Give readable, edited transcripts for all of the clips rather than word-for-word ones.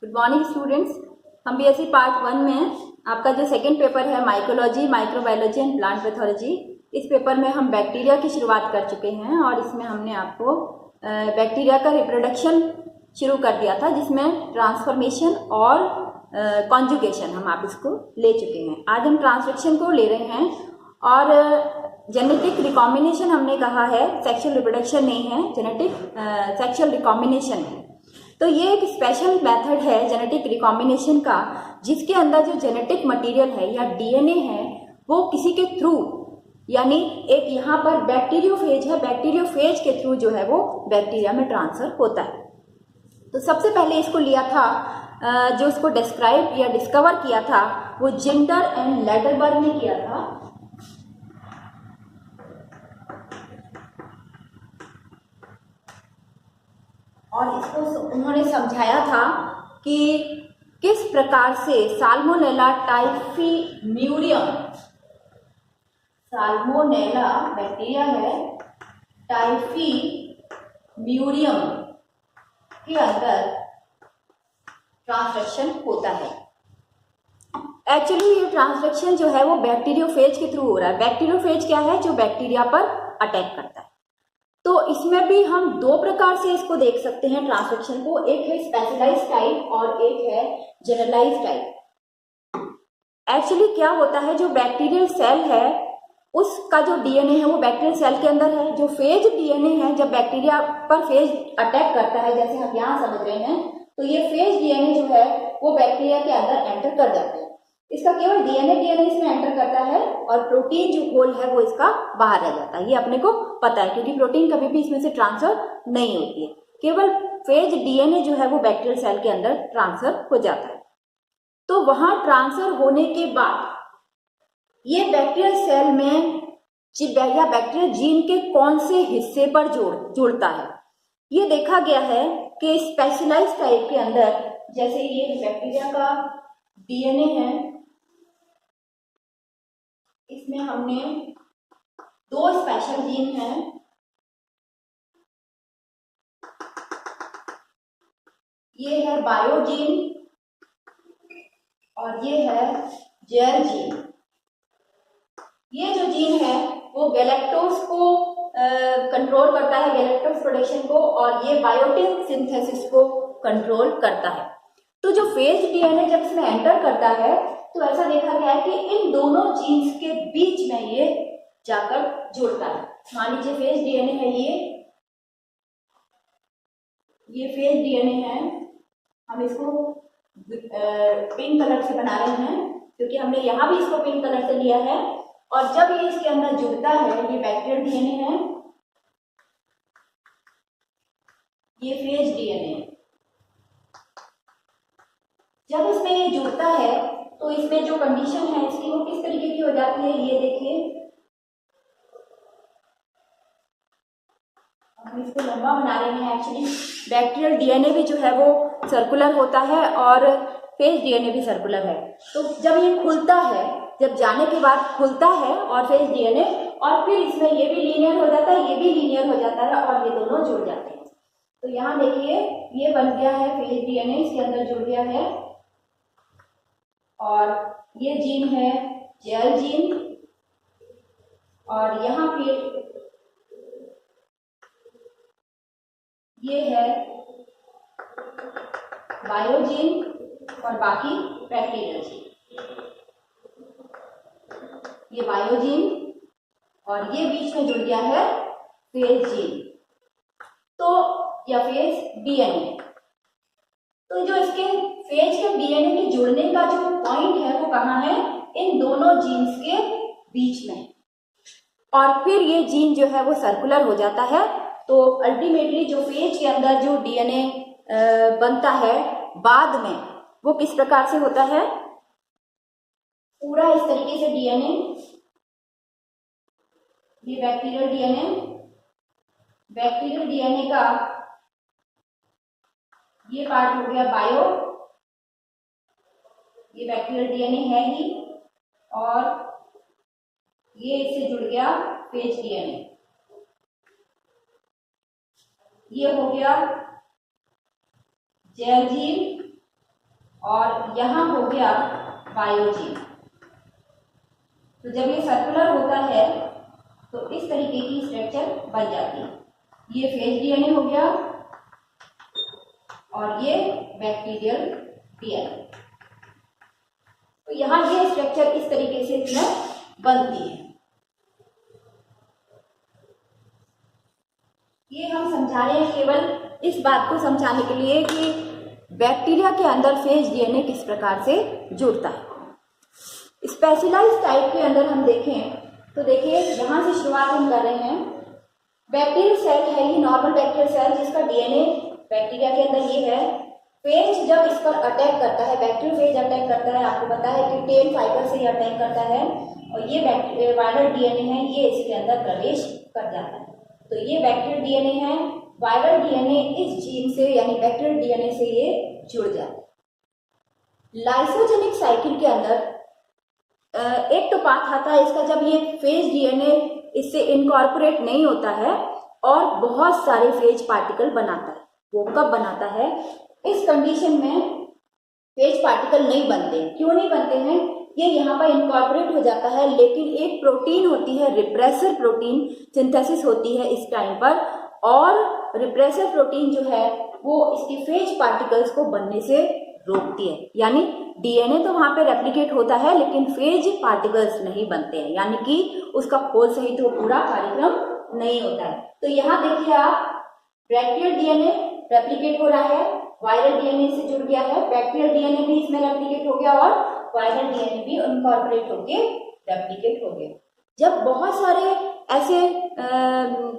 Good morning students. हम BSc part 1 में आपका जो सेकंड पेपर है mycology, microbiology and plant pathology, इस पेपर में हम बैक्टीरिया की शुरुआत कर चुके हैं और इसमें हमने आपको बैक्टीरिया का रिप्रोडक्शन शुरू कर दिया था, जिसमें ट्रांसफॉर्मेशन और कॉन्जुगेशन हम आप इसको ले चुके हैं। आज हम ट्रांसक्रिप्शन को ले रहे हैं और जेनेटिक रिकॉम्बिनेशन हमने कहा है, सेक्सुअल रिप्रोडक्शन नहीं है, जेनेटिक सेक्सुअल रिकॉम्बिनेशन है। तो ये एक स्पेशल मेथड है जेनेटिक रिकॉम्बिनेशन का, जिसके अंदर जो जेनेटिक मटेरियल है या डीएनए है वो किसी के थ्रू, यानी एक यहाँ पर बैक्टीरियोफेज है, बैक्टीरियोफेज के थ्रू जो है वो बैक्टीरिया में ट्रांसफर होता है। तो सबसे पहले इसको लिया था, जो इसको डिस्क्राइब या डिस्कवर किया था वो जिंटर एंड लेडरबर्ग ने किया था। और इसको उन्होंने समझाया था कि किस प्रकार से साल्मोनेला टाइफीम्यूरियम, साल्मोनेला बैक्टीरिया है, टाइफीम्यूरियम के अंदर ट्रांसक्रिप्शन होता है। एक्चुअली ये ट्रांसक्रिप्शन जो है वो बैक्टीरियोफेज के थ्रू हो रहा है। बैक्टीरियोफेज क्या है? जो बैक्टीरिया पर अटैक करता है। तो इसमें भी हम दो प्रकार से इसको देख सकते हैं ट्रांसक्रिप्शन को, एक है स्पेशलाइज्ड टाइप और एक है जनरलाइज्ड टाइप। एक्चुअली क्या होता है, जो बैक्टीरियल सेल है उसका जो डीएनए है वो बैक्टीरियल सेल के अंदर है। जो फेज डीएनए है, जब बैक्टीरिया पर फेज अटैक करता है, जैसे हम यहाँ समझ रहे हैं, तो ये फेज डीएनए जो है वो बैक्टीरिया के अंदर एंटर कर जाते हैं। इसका केवल डीएनए इसमें एंटर करता है और प्रोटीन जो होल है वो इसका बाहर रह जाता है। ये अपने को पता है, क्योंकि प्रोटीन कभी भी इसमें से ट्रांसफर नहीं होती है। केवल फेज डीएनए जो है वो बैक्टीरियल सेल के अंदर ट्रांसफर हो जाता है। तो वहां ट्रांसफर होने के बाद ये बैक्टीरियल सेल में या बैक्टीरियल जीन के कौन से हिस्से पर जुड़ता है, ये देखा गया है कि स्पेशलाइज्ड टाइप के अंदर, जैसे ये बैक्टीरिया का डीएनए है, इसमें हमने दो स्पेशल जीन हैं, ये है बायोजीन और ये है जेल जीन। ये जो जीन है वो गैलेक्टोज को कंट्रोल करता है, गैलेक्टोज प्रोडक्शन को, और ये बायोटिन सिंथेसिस को कंट्रोल करता है। तो जो फेज डीएनए जब इसमें एंटर करता है तो ऐसा देखा गया है कि इन दोनों जीन्स के बीच में ये जाकर जुड़ता है। मान लीजिए फेज डीएनए है, ये फेज डीएनए है, हम इसको पिंक कलर से बना रहे हैं क्योंकि हमने यहाँ भी इसको पिंक कलर से लिया है। और जब ये इसके अंदर जुड़ता है, ये बैक्टीरियल डीएनए है, ये फेज डीएनए है। जब इसमें ये जुड़ता है तो इसमें जो कंडीशन है इसकी वो किस तरीके की हो जाती है, ये देखिए। हम इसको लंबा बना रहे हैं। एक्चुअली बैक्टीरियल डीएनए भी जो है वो सर्कुलर होता है और फेज डीएनए भी सर्कुलर है। तो जब ये खुलता है, जब जाने के बाद खुलता है और फेज डीएनए, और फिर इसमें ये भी लीनियर हो जाता है, ये भी लीनियर हो जाता है और ये दोनों जुड़ जाते हैं। तो यहाँ देखिए ये बन गया है फेज डीएनए, इसके अंदर जुड़ गया है, और ये जीन है जेल जीन, और यहाँ फिर ये है बायोजीन और बाकी बैक्टीरियल जीन। ये बायोजीन और ये बीच में जुड़ गया है फेज जीन, तो या फेज डीएनए। तो जो इसके फेज के डीएनए के जुड़ने का जो पॉइंट है वो कहाँ है? इन दोनों जीन्स के बीच में। और फिर ये जीन जो है वो सर्कुलर हो जाता है। तो अल्टीमेटली जो फेज के अंदर जो डीएनए बनता है बाद में, वो किस प्रकार से होता है? पूरा इस तरीके से डीएनए, ये बैक्टीरियल डीएनए का ये पार्ट हो गया बायो, ये बैक्टीरियल डीएनए है ही, और ये इससे जुड़ गया फेज डीएनए। ये हो गया जेल जीन और यहाँ हो गया बायोजीन। तो जब ये सर्कुलर होता है तो इस तरीके की स्ट्रक्चर बन जाती है। ये फेज डीएनए हो गया और ये बैक्टीरियल डीएनए। तो यहाँ ये स्ट्रक्चर इस तरीके से इसमें बनती है। ये हम समझा रहे हैं केवल इस बात को समझाने के लिए कि बैक्टीरिया के अंदर फेज डीएनए किस प्रकार से जुड़ता है। स्पेशलाइज्ड टाइप के अंदर हम देखें तो देखिए यहाँ से शुरुआत हम कर रहे हैं। बैक्टीरियल सेल है ये नॉर्मल बैक्टीरियल सेल जिसका डीएनए बैक्टीरिया के अंदर ये है। फेज जब इस पर अटैक करता है, बैक्टीरियल फेज अटैक करता है, आपको पता है कि टेल फाइबर से ये अटैक करता है और ये बैक्टीरिया वायरल डीएनए है, ये इसके अंदर प्रवेश कर जाता है। तो ये बैक्टीरियल डीएनए है, वायरल डीएनए इस जीन से यानी बैक्टीरियल डीएनए से ये जुड़ जाता है। लाइसोजेनिक साइकिल के अंदर एक तो पाथ आता है इसका जब ये फेज डीएनए इससे इनकॉर्पोरेट नहीं होता है और बहुत सारे फेज पार्टिकल बनाता है। वो कब बनाता है? इस कंडीशन में फेज पार्टिकल नहीं बनते। क्यों नहीं बनते हैं? ये यहाँ पर इनकॉर्पोरेट हो जाता है, लेकिन एक प्रोटीन होती है रिप्रेसर प्रोटीन सिंथेसिस होती है इस टाइम पर, और रिप्रेसर प्रोटीन जो है वो इसकी फेज पार्टिकल्स को बनने से रोकती है। यानी डीएनए तो वहां पे रेप्लिकेट होता है लेकिन फेज पार्टिकल्स नहीं बनते हैं, यानी कि उसका खोल सहित वो पूरा कार्यक्रम नहीं होता है। तो यहाँ देखिए आप, बैक्टीरियल डीएनए रेप्लिकेट हो रहा है, वायरल डीएनए से जुड़ गया है, बैक्टीरियल डीएनए भी इसमें रेप्लिकेट हो गया और वायरल डीएनए भी इनकॉर्पोरेट होके रेप्लिकेट हो गया। जब बहुत सारे ऐसे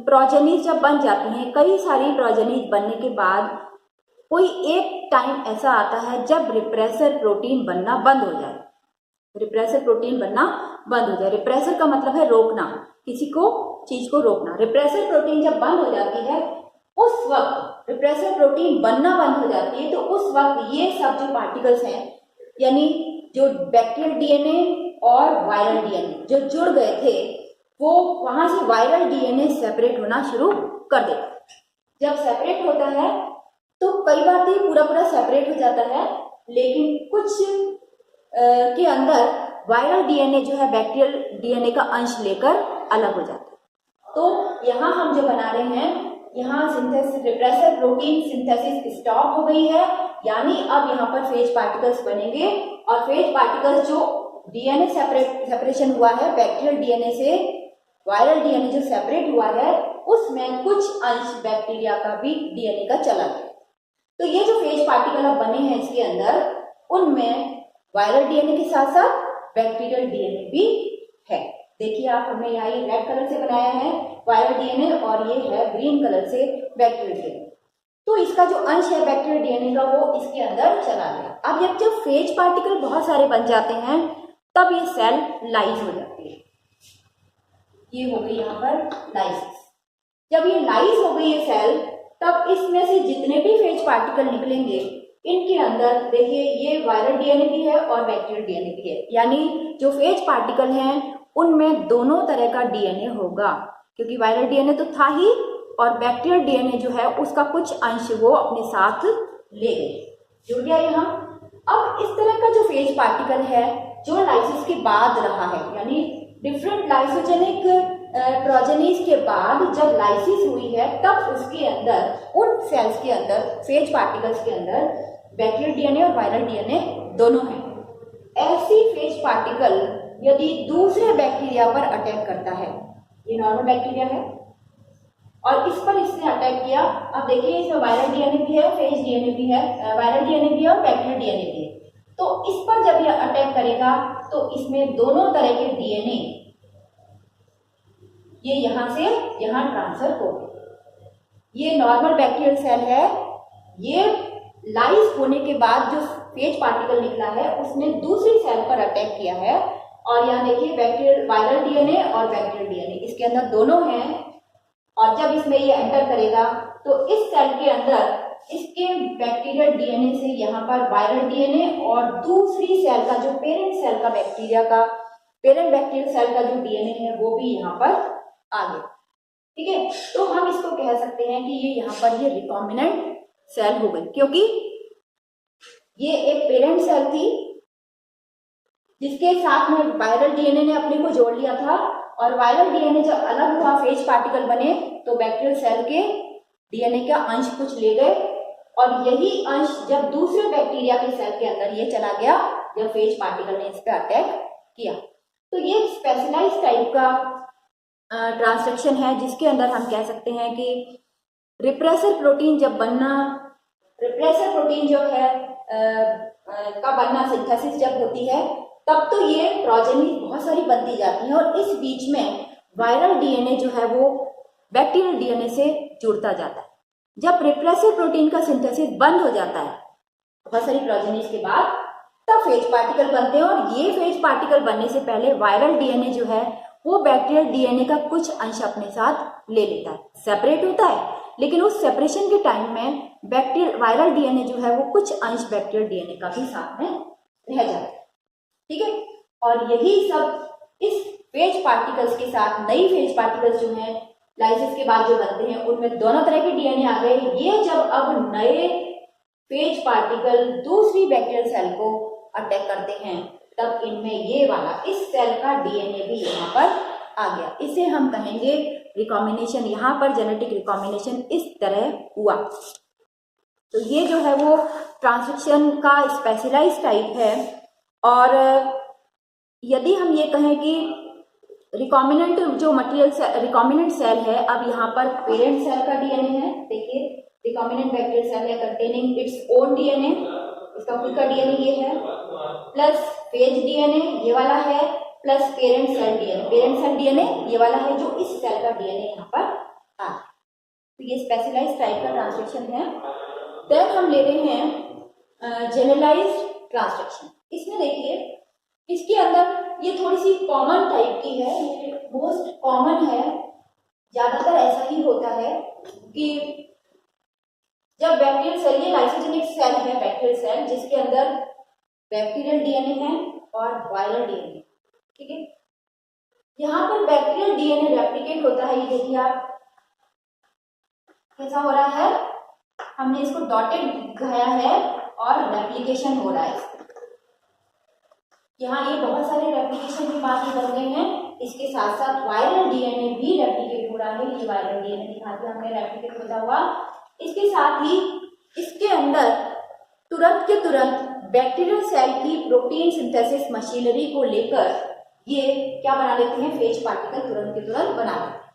प्रोजेनीज जब बन जाती हैं, कई सारी प्रोजेनीज बनने के बाद कोई एक टाइम ऐसा आता है जब रिप्रेसर प्रोटीन बनना बंद हो जाए। रिप्रेसर प्रोटीन बनना बंद हो जाए। रिप्रेसर का मतलब है रोकना, किसी को चीज को रोकना। रिप्रेसर प्रोटीन जब बंद हो जाती है उस वक्त, रिप्रेसर प्रोटीन बनना बंद हो जाती है तो उस वक्त ये सब जो पार्टिकल्स हैं, यानी जो बैक्टीरियल डीएनए और वायरल डीएनए जो जुड़ गए थे, वो वहां से वायरल डीएनए सेपरेट होना शुरू कर देता है। जब सेपरेट होता है तो कई बार तो पूरा पूरा सेपरेट हो जाता है, लेकिन कुछ के अंदर वायरल डीएनए जो है बैक्टीरियल डीएनए का अंश लेकर अलग हो जाता है। तो यहाँ हम जो बना रहे हैं, यहाँ synthesis repressor protein synthesis stop हो गई है, यानी अब यहाँ पर फेज पार्टिकल्स बनेंगे और फेज पार्टिकल्स जो डीएनए सेपरेशन हुआ है बैक्टीरियल डीएनए से, वायरल डीएनए जो सेपरेट हुआ है उसमें कुछ अंश बैक्टीरिया का भी डीएनए का चला गया। तो ये जो फेज पार्टिकल अब बने हैं इसके अंदर, उनमें वायरल डीएनए के साथ साथ बैक्टीरियल डीएनए भी है। देखिए आप, हमने यहाँ ये रेड कलर से बनाया है वायरल डीएनए और ये है ग्रीन कलर से बैक्टीरियल डीएनए। तो इसका जो अंश है बैक्टीरियल डीएनए का वो इसके अंदर चला गया। अब जब फेज पार्टिकल बहुत सारे बन जाते हैं तब ये सेल लाइज हो जाती है। ये हो गई यहाँ पर लाइसिस। जब ये लाइज हो गई है सेल, तब इसमें से जितने भी फेज पार्टिकल निकलेंगे इनके अंदर देखिए ये वायरल डीएनए भी है और बैक्टीरियल डीएनए भी है, यानी जो फेज पार्टिकल हैं उनमें दोनों तरह का डीएनए होगा, क्योंकि वायरल डीएनए तो था ही और बैक्टीरियल डीएनए जो है उसका कुछ अंश वो अपने साथ ले गए, जुड़ गया यहाँ। अब इस तरह का जो फेज पार्टिकल है जो लाइसिस के बाद रहा है, यानी डिफरेंट लाइसोजेनिक प्रोजेनीज के बाद जब लाइसिस हुई है तब उसके अंदर, उन सेल्स के अंदर, फेज पार्टिकल्स के अंदर बैक्टीरियल डीएनए और वायरल डीएनए दोनों हैं। ऐसी फेज पार्टिकल यदि दूसरे बैक्टीरिया पर अटैक करता है, ये नॉर्मल बैक्टीरिया है और इस पर इसने अटैक किया, अब देखिए इसमें वायरल डीएनए भी है, फेज डीएनए भी है, वायरल डीएनए भी है और बैक्टीरियल डीएनए भी है। तो इस पर जब यह अटैक करेगा तो इसमें दोनों तरह के डीएनए ये यहां से यहां ट्रांसफर हो गए। ये नॉर्मल बैक्टीरियल सेल है, ये लाइस होने के बाद जो फेज पार्टिकल निकला है उसने दूसरी सेल पर अटैक किया है और यहाँ देखिए बैक्टीरियल वायरल डीएनए और बैक्टीरियल डीएनए इसके अंदर दोनों हैं। और जब इसमें ये एंटर करेगा तो इस सेल के अंदर इसके बैक्टीरियल डीएनए से यहाँ पर वायरल डीएनए और दूसरी सेल का जो पेरेंट सेल का बैक्टीरिया का, पेरेंट बैक्टीरियल सेल का जो डीएनए है वो भी यहाँ पर आ गया। ठीक है, तो हम इसको कह सकते हैं कि ये यहाँ पर ये रिकॉम्बिनेंट सेल हो गई, क्योंकि ये एक पेरेंट सेल थी जिसके साथ में वायरल डीएनए ने अपने को जोड़ लिया था, और वायरल डीएनए जब अलग हुआ, फेज पार्टिकल बने, तो बैक्टीरियल सेल के डीएनए का अंश कुछ ले गए, और यही अंश जब दूसरे बैक्टीरिया के सेल के अंदर ये चला गया जब फेज पार्टिकल ने इस पर अटैक किया। तो ये स्पेशलाइज टाइप का ट्रांसक्रिप्शन है जिसके अंदर हम कह सकते हैं कि रिप्रेसर प्रोटीन जब बनना, रिप्रेसर प्रोटीन जो है का बनना, सिंथेसिस जब होती है, तब तो ये प्रोजेनी बहुत सारी बनती जाती है, और इस बीच में वायरल डीएनए जो है वो बैक्टीरियल डीएनए से जुड़ता जाता है। जब रिप्रेसर प्रोटीन का सिंथेसिस बंद हो जाता है बहुत सारी प्रोजेनीज के बाद, तब फेज पार्टिकल बनते हैं, और ये फेज पार्टिकल बनने से पहले वायरल डीएनए जो है वो बैक्टीरियल डीएनए का कुछ अंश अपने साथ ले लेता है, सेपरेट होता है, लेकिन उस सेपरेशन के टाइम में बैक्टीरियल वायरल डीएनए जो है वो कुछ अंश बैक्टीरियल डीएनए का भी साथ में रह जाता है। ठीक है, और यही सब इस फेज पार्टिकल्स के साथ नई फेज पार्टिकल्स जो हैं लाइसिस के बाद जो बनते हैं उनमें दोनों तरह के डीएनए आ गए। ये जब अब नए फेज पार्टिकल दूसरी बैक्टीरियल सेल को अटैक करते हैं, तब इनमें ये वाला इस सेल का डीएनए भी यहाँ पर आ गया। इसे हम कहेंगे रिकॉम्बिनेशन। यहाँ पर जेनेटिक रिकॉम्बिनेशन इस तरह हुआ। तो ये जो है वो ट्रांसक्रिप्शन का स्पेशलाइज्ड टाइप है। और यदि हम ये कहें कि रिकॉम्बिनेंट जो मटेरियल रिकॉम्बिनेंट सेल है, अब यहाँ पर पेरेंट सेल का डीएनए है, देखिए रिकॉम्बिनेंट बैक्टीरियल सेल है कंटेनिंग इट्स ओन डीएनए, इसका खुद का डीएनए ये है, प्लस फेज डीएनए ये वाला है, plus parent cell DNA, parent cell DNA ये वाला है जो इस सेल का डीएनए यहाँ पर आ। तो ये स्पेशलाइज्ड टाइप का ट्रांसक्रिप्शन है। देन हम ले रहे हैं जनरलाइज्ड ट्रांसक्रिप्शन। इसमें देखिए इसके अंदर ये थोड़ी सी कॉमन टाइप की है, ये मोस्ट कॉमन है, ज्यादातर ऐसा ही होता है कि जब बैक्टीरियल सेल, ये लाइसोजेनिक सेल है बैक्टीरियल सेल जिसके अंदर बैक्टीरियल डीएनए है और वायरल डीएनए, ठीक है। यहाँ पर बैक्टीरियल डीएनए रेप्लिकेट होता है, ये देखिए आप कैसा हो रहा है, हमने इसको डॉटेड दिखाया है और रेप्लिकेशन हो रहा है। यहाँ ये बहुत सारे रेप्लिकेशन के बाद ही बन गए हैं। इसके साथ साथ वायरल डीएनए भी रेप्लिकेट हो रहा है, ये वायरल डीएनए दिखा दिया हमने रेप्लिकेट होता हुआ। इसके साथ ही इसके अंदर तुरंत के तुरंत बैक्टीरियल सेल की प्रोटीन सिंथेसिस मशीनरी को लेकर ये क्या बना लेते हैं, फेज पार्टिकल तुरंत के तुरंत बना लेते हैं।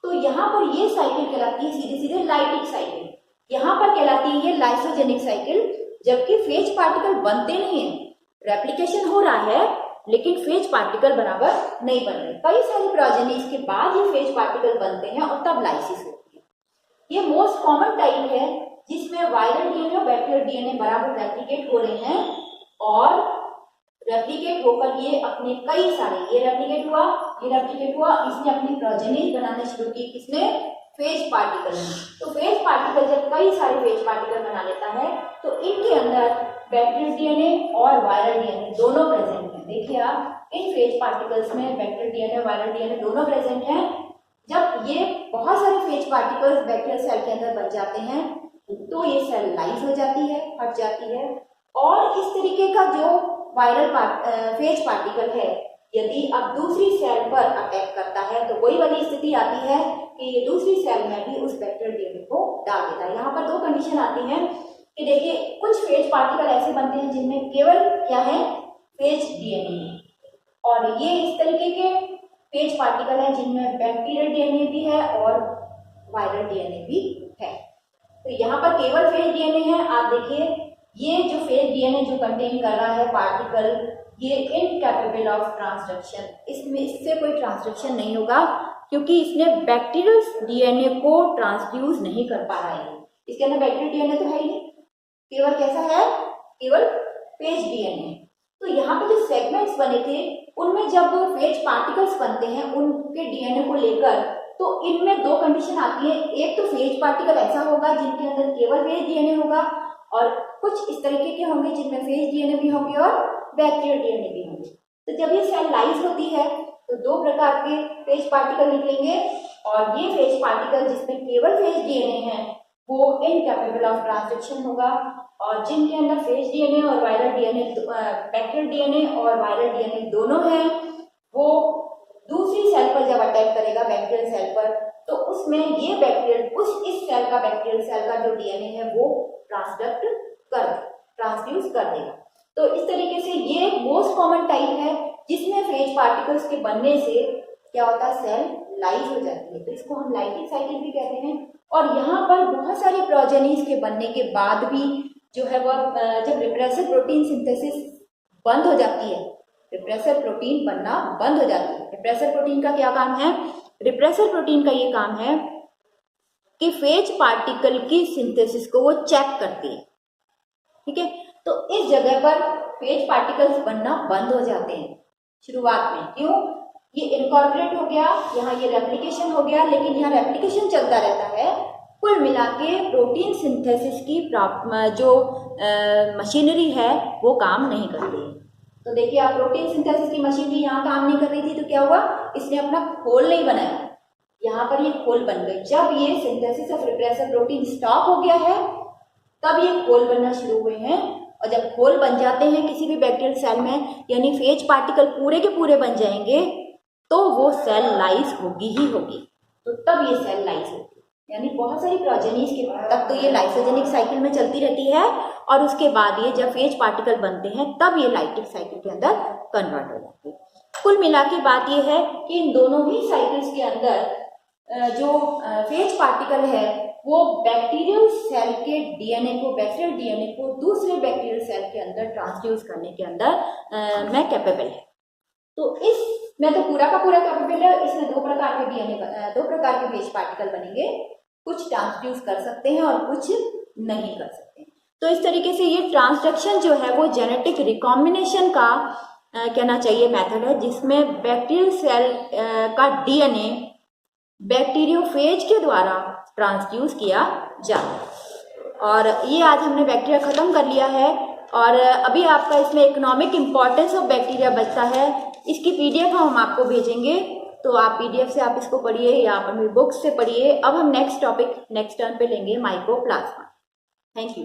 तो यहाँ पर ये साइकिल कहलाती है सीधे सीधे लाइटिक साइकिल, यहाँ पर कहलाती है ये लाइसोजेनिक साइकिल। जबकि फेज पार्टिकल बनते नहीं है, रेप्लिकेशन हो रहा है लेकिन फेज पार्टिकल बराबर नहीं बन रहे। कई सारी प्रोजेनीज के बाद ये फेज पार्टिकल बनते हैं और तब लाइसिस होती है। ये मोस्ट कॉमन टाइप है जिसमें वायरल डीएनए और बैक्टीरियल डीएनए बराबर रेप्लिकेट हो रहे हैं, और रेप्लिकेट होकर ये अपने कई सारे, ये रेप्लिकेट हुआ, ये रेप्लिकेट हुआ, इसने अपनी प्रोजेनीज बनाने शुरू की, किसने, फेज पार्टिकल ने। तो फेज पार्टिकल जब कई सारे फेज पार्टिकल बना लेता है तो इनके अंदर बैक्टीरियल डीएनए और वायरल डीएनए दोनों प्रेजेंट हैं। देखिए आप इन फेज पार्टिकल्स में बैक्टीरियल डीएनए और वायरल डीएनए दोनों प्रेजेंट हैं। जब ये बहुत सारे फेज पार्टिकल्स बैक्टीरियल सेल के अंदर बन जाते हैं तो ये सेल लाइज हो जाती है, हट जाती है, और इस तरीके का जो वायरल फेज पार्टिकल है यदि अब दूसरी सेल पर अटैक करता है तो वही वाली स्थिति आती है कि ये दूसरी सेल में भी उस बैक्टीरियल डीएनए को डाल देता है। यहाँ पर दो कंडीशन आती हैं कि देखिए कुछ फेज पार्टिकल ऐसे बनते हैं जिनमें केवल क्या है, फेज डीएनए है, और ये इस तरीके के फेज पार्टिकल है जिनमें बैक्टीरियल डीएनए भी है और वायरल डीएनए भी है। तो यहाँ पर केवल फेज डीएनए है। आप देखिए ये जो फेज डीएनए जो कंटेन कर रहा है पार्टिकल, ये इनकैपेबल ऑफ ट्रांसक्रिप्शन, इसमें इससे कोई ट्रांसक्रिप्शन नहीं होगा क्योंकि इसने बैक्टीरियल डीएनए को ट्रांसड्यूस नहीं कर पा रहा है। इसके अंदर बैक्टीरियल डीएनए तो है ही नहीं, केवल कैसा है, केवल फेज डीएनए। तो यहाँ पे जो सेगमेंट्स बने थे उनमें जब फेज पार्टिकल्स बनते हैं उनके डीएनए को लेकर, तो इनमें दो कंडीशन आती है। एक तो फेज पार्टिकल ऐसा होगा जिनके अंदर केवल फेज डीएनए होगा, और कुछ इस तरीके के होंगे जिनमें फेज डीएनए भी होंगे और बैक्टीरियल डीएनए भी होंगे। तो जब ये सेल लाइज होती है तो दो प्रकार के फेज पार्टिकल निकलेंगे, और ये फेज पार्टिकल जिसमें केवल फेज डीएनए है वो इनकैपेबल ऑफ ट्रांसक्रिप्शन होगा, और जिनके अंदर फेज डीएनए और वायरल डीएनए, बैक्टीरियल डीएनए और वायरल डीएनए दोनों हैं, वो दूसरी सेल पर जब अटैक करेगा बैक्टीरियल सेल पर, तो उसमें ये बैक्टीरियल इस सेल का बैक्टीरियल सेल का जो डीएनए है वो ट्रांसड्यूस कर देगा। तो इस तरीके से ये मोस्ट कॉमन टाइप है जिसमें फेज पार्टिकल्स के बनने से क्या होता है, सेल लाइज हो जाती है, तो इसको हम लाइटिंग साइकिल भी कहते हैं। और यहाँ पर बहुत सारी प्रोजेनीज के बनने के बाद भी जो है वह जब रिप्रेसर प्रोटीन सिंथेसिस बंद हो जाती है, रिप्रेसर प्रोटीन बनना बंद हो जाती है। रिप्रेसर प्रोटीन का क्या काम है? रिप्रेसर प्रोटीन का ये काम है कि फेज पार्टिकल की सिंथेसिस को वो चेक करती है, ठीक है। तो इस जगह पर फेज पार्टिकल्स बनना बंद हो जाते हैं शुरुआत में। क्यों? ये इनकॉर्पोरेट हो गया, यहाँ ये रेप्लिकेशन हो गया, लेकिन यहाँ रेप्लिकेशन चलता रहता है। कुल मिला के प्रोटीन सिंथेसिस की जो मशीनरी है वो काम नहीं करती। तो देखिए आप, प्रोटीन सिंथेसिस की मशीनरी यहाँ काम नहीं कर रही थी, तो क्या हुआ, इसने अपना खोल नहीं बनाया, यहाँ पर ये खोल बन गई। जब ये synthesis of repressor protein stop हो गया है तब ये खोल बनना शुरू हुए हैं। और जब खोल बन जाते हैं किसी भी बैक्टीरियल सेल में, यानी फेज पार्टिकल पूरे के पूरे बन जाएंगे, तो वो सेल लाइज होगी ही होगी। तो तब ये सेल लाइज होगी, यानी बहुत सारी प्रोजेनीज के तक तो ये लाइसोजेनिक साइकिल में चलती रहती है, और उसके बाद ये जब फेज पार्टिकल बनते हैं तब ये लाइटिक साइकिल के अंदर कन्वर्ट हो जाती है। कुल मिला के बात ये है कि इन दोनों ही साइकिल्स के अंदर जो फेज पार्टिकल है वो बैक्टीरियल सेल के डीएनए को, बैक्टीरियल डीएनए को दूसरे बैक्टीरियल सेल के अंदर ट्रांसड्यूस करने के अंदर में कैपेबल है। तो इसमें तो पूरा का पूरा कैपेबल है। इसमें दो प्रकार के डीएनए, दो प्रकार के फेज पार्टिकल बनेंगे, कुछ ट्रांसड्यूस कर सकते हैं और कुछ नहीं कर सकते। तो इस तरीके से ये ट्रांसडक्शन जो है वो जेनेटिक रिकॉम्बिनेशन का कहना चाहिए मेथड है, जिसमें बैक्टीरियल सेल का डीएनए बैक्टीरियोफेज के द्वारा ट्रांसड्यूस किया जाता है। और ये आज हमने बैक्टीरिया खत्म कर लिया है, और अभी आपका इसमें इकोनॉमिक इम्पोर्टेंस ऑफ बैक्टीरिया बचता है। इसकी पीडीएफ हम आपको भेजेंगे, तो आप पीडीएफ से आप इसको पढ़िए या आप अपनी बुक्स से पढ़िए। अब हम नेक्स्ट टॉपिक नेक्स्ट टर्न पे लेंगे, माइकोप्लाज्मा। Thank you.